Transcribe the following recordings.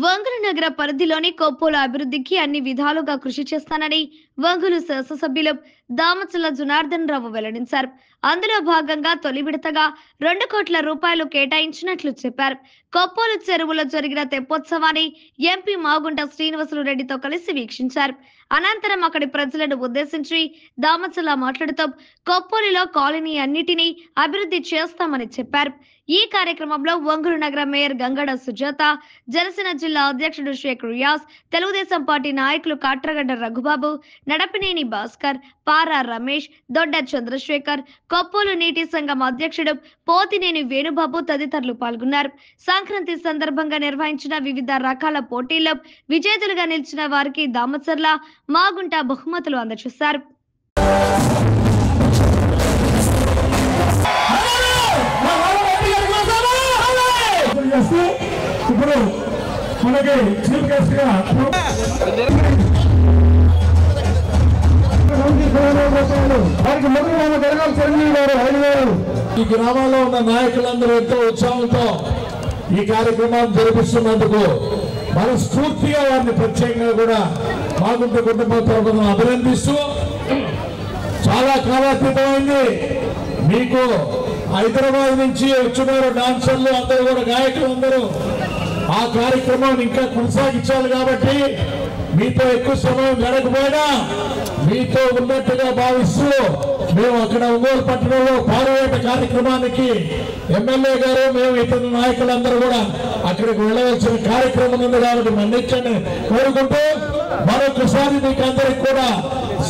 వంగుల నగర పరిధిలోని కొప్పోల అభివృద్ధికి అన్ని విధాలుగా కృషి చేస్తానని వంగులు శాసనసభ్యులు దామచల జనార్దన్ రావు వెల్లడించారు. అందులో భాగంగా తొలి విడతగా 2 కోట్ల రూపాయలు కేటాయించినట్లు చెప్పారు. కొప్పోలు చెరువులో జరిగిన తెప్పోత్సవాన్ని ఎంపీ మాగుంట శ్రీనివాసులు రెడ్డితో కలిసి వీక్షించారు. అనంతరం అక్కడి ప్రజలను ఉద్దేశించి దామచల మాట్లాడుతూ కొప్పోలిలో కాలనీ అన్నిటినీ అభివృద్ధి చేస్తామని చెప్పారు. ఈ కార్యక్రమంలో వంగుల నగర మేయర్ గంగడ సుజాత, జనసేన జిల్లా అధ్యక్షుడు షేక్ రియాజ్, తెలుగుదేశం పార్టీ నాయకులు కాట్రగడ్డ రఘుబాబు, నడపినేని భాస్కర్, పారా రమేష్, దొడ్డ చంద్రశేఖర్, కొప్పోలు నీటి సంఘం అధ్యక్షుడు పోతినేని వేణుబాబు తదితరులు పాల్గొన్నారు. సంక్రాంతి సందర్భంగా నిర్వహించిన వివిధ రకాల పోటీల్లో విజేతలుగా నిలిచిన వారికి దామచర్ల, మాగుంట బహుమతులు అందజేశారు. ఇప్పుడు మనకి చీఫ్ గెస్ట్ గా ఈ గ్రామాల్లో ఉన్న నాయకులందరూ ఎంతో ఉత్సాహంతో ఈ కార్యక్రమాన్ని జరిపిస్తున్నందుకు మనస్ఫూర్తిగా వారిని ప్రత్యేకంగా కూడా మాగుంట కుటుంబ తరపున అభినందిస్తూ, చాలా కాలాతీతమైంది. మీకు హైదరాబాద్ నుంచి వచ్చినారు డాన్సర్లు అందరూ కూడా, గాయకులు అందరూ. ఆ కార్యక్రమాన్ని ఇంకా కొనసాగించాలి కాబట్టి మీతో ఎక్కువ సమయం గడకపోయినా మీతో ఉన్నట్టుగా భావిస్తూ మేము అక్కడ ఒంగోలు పట్టణంలో పారువేట కార్యక్రమానికి ఎమ్మెల్యే గారు, మేము ఇతర నాయకులందరూ కూడా అక్కడికి వెళ్ళవలసిన కార్యక్రమం ఉంది కాబట్టి మన్నించండి కోరుకుంటూ మరొకసారి మీకు అందరికి కూడా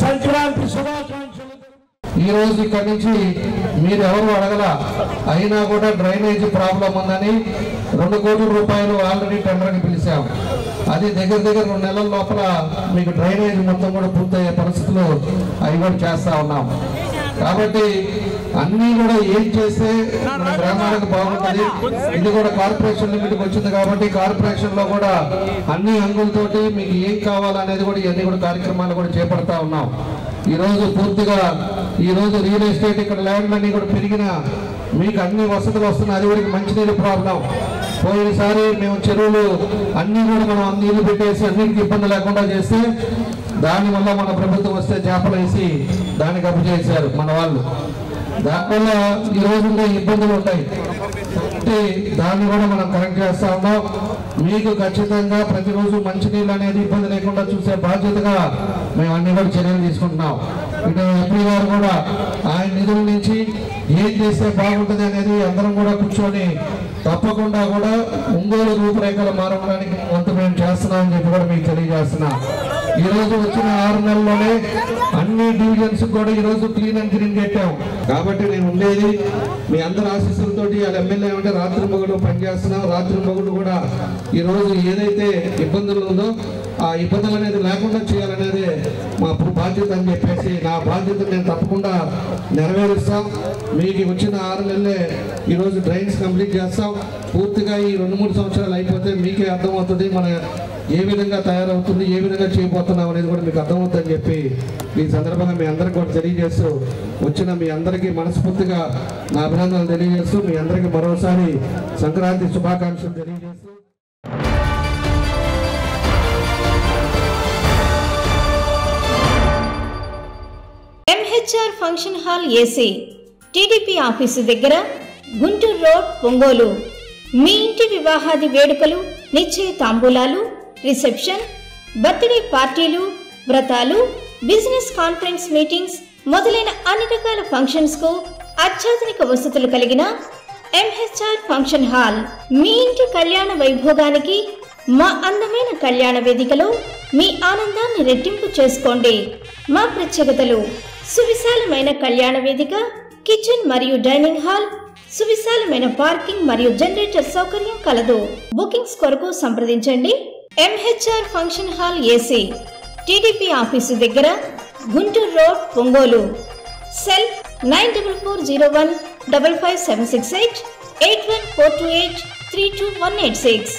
సంక్రాంతి శుభాకాంక్షలు. ఈ రోజు ఇక్కడి నుంచి మీరు ఎవరు అడగల, అయినా కూడా డ్రైనేజీ ప్రాబ్లం ఉందని 2 కోట్ల రూపాయలు ఆల్రెడీ టెండర్కి పిలిచాం. అది దగ్గర 2 నెలల లోపల మీకు డ్రైనేజీ మొత్తం కూడా పూర్తయ్యే పరిస్థితులు అవి కూడా చేస్తా ఉన్నాం. కాబట్టి అన్నీ కూడా ఏం చేస్తే మన గ్రామాలకు బాగుంటుంది. ఇది కూడా కార్పొరేషన్ లిమిట్కి వచ్చింది కాబట్టి కార్పొరేషన్ లో కూడా అన్ని అంగులతోటి మీకు ఏం కావాలనేది కూడా ఇవన్నీ కూడా కార్యక్రమాలు కూడా చేపడతా ఉన్నాం. ఈరోజు పూర్తిగా ఈరోజు రియల్ ఎస్టేట్ ఇక్కడ ల్యాండ్లన్నీ కూడా పెరిగిన మీకు అన్ని వసతులు వస్తున్నాయి. అది కూడా మంచినీరు ప్రాబ్లం. పోయినసారి మేము చెరువులు అన్నీ కూడా మనం నీళ్లు పెట్టేసి అన్నిటికీ ఇబ్బంది లేకుండా చేస్తే దానివల్ల మన ప్రభుత్వం వస్తే చేపలు వేసి దానికి అప్పు చేశారు మన వాళ్ళు. దానివల్ల ఈ రోజు ఇబ్బందులు ఉంటాయి. దాన్ని కూడా మనం కరెక్ట్ చేస్తా ఉన్నాం. మీకు ఖచ్చితంగా ప్రతిరోజు మంచినీళ్ళు అనేది ఇబ్బంది లేకుండా చూసే బాధ్యతగా మేము అన్ని కూడా చర్యలు తీసుకుంటున్నాం. ఇటు ఎంపీ గారు కూడా ఆయన నిధుల నుంచి ఏం చేస్తే బాగుంటుంది అనేది అందరం కూడా కూర్చొని తప్పకుండా కూడా ఒంగోలు రూపురేఖలు మారడానికి వంతు మేము చేస్తున్నామని చెప్పి కూడా మీకు తెలియజేస్తున్నాం. ఈ రోజు వచ్చిన 6 నెలల్లోనే అన్ని డివిజన్స్ కూడా ఈ రోజు క్లీన్ అండ్ గ్రీన్ పెట్టాం. కాబట్టి నేను ఉండేది మీ అందరి ఆశీస్సులతోటి వాళ్ళ ఎమ్మెల్యే అంటే రాత్రి మొగుడు పనిచేస్తున్నాం. రాత్రి మొగుడు కూడా ఈ రోజు ఏదైతే ఇబ్బందులు ఉందో ఆ ఇబ్బందులు అనేది లేకుండా చేయాలనేది మా బాధ్యత అని చెప్పేసి నా బాధ్యత నేను తప్పకుండా నెరవేరుస్తాం. మీకు వచ్చిన 6 నెలలే ఈరోజు డ్రైన్స్ కంప్లీట్ చేస్తాం. పూర్తిగా ఈ 2-3 సంవత్సరాలు అయిపోతే మీకే అర్థమవుతుంది మన ఏ విధంగా తయారవుతుంది, ఏ విధంగా చేయబోతున్నాం అనేది కూడా మీకు అర్థమవుతుందని చెప్పి ఈ సందర్భంగా మీ అందరికీ కూడా తెలియజేస్తూ, వచ్చిన మీ అందరికీ మనస్ఫూర్తిగా నా అభినందనలు తెలియజేస్తూ, మీ అందరికీ మరోసారి సంక్రాంతి శుభాకాంక్షలు తెలియజేస్తూ. MHR function hall AC, TDP office దగ్గర, గుంటూరు రోడ్, ఒంగోలు. మీ ఇంటి వివాహాది వేడుకలు, నిశ్చయ తాంబూలాలు, రిసెప్షన్, బర్త్డే పార్టీలు, వ్రతాలు, బిజినెస్ కాన్ఫరెన్స్ మీటింగ్స్ మొదలైన అన్ని రకాల ఫంక్షన్స్ కు అత్యాధునిక వసతులు కలిగిన ఎంహెచ్ఆర్ ఫంక్షన్ హాల్ మీ ఇంటి కళ్యాణ వైభోగానికి మా అందమైన కళ్యాణ వేదికలో మీ ఆనందాన్ని రెట్టింపు చేసుకోండి. మా ప్రత్యేకతలు: సువిశాలమైన కళ్యాణ వేదిక, కిచెన్ మరియు డైనింగ్ హాల్, సువిశాలమైన పార్కింగ్ మరియు జనరేటర్ సౌకర్యం కలదు. బుకింగ్స్ కొరకు సంప్రదించండి. MHR function hall AC, TDP office దగ్గర, గుంటూరు రోడ్, ఒంగోలు. సెల్ 9440155768 8142832186.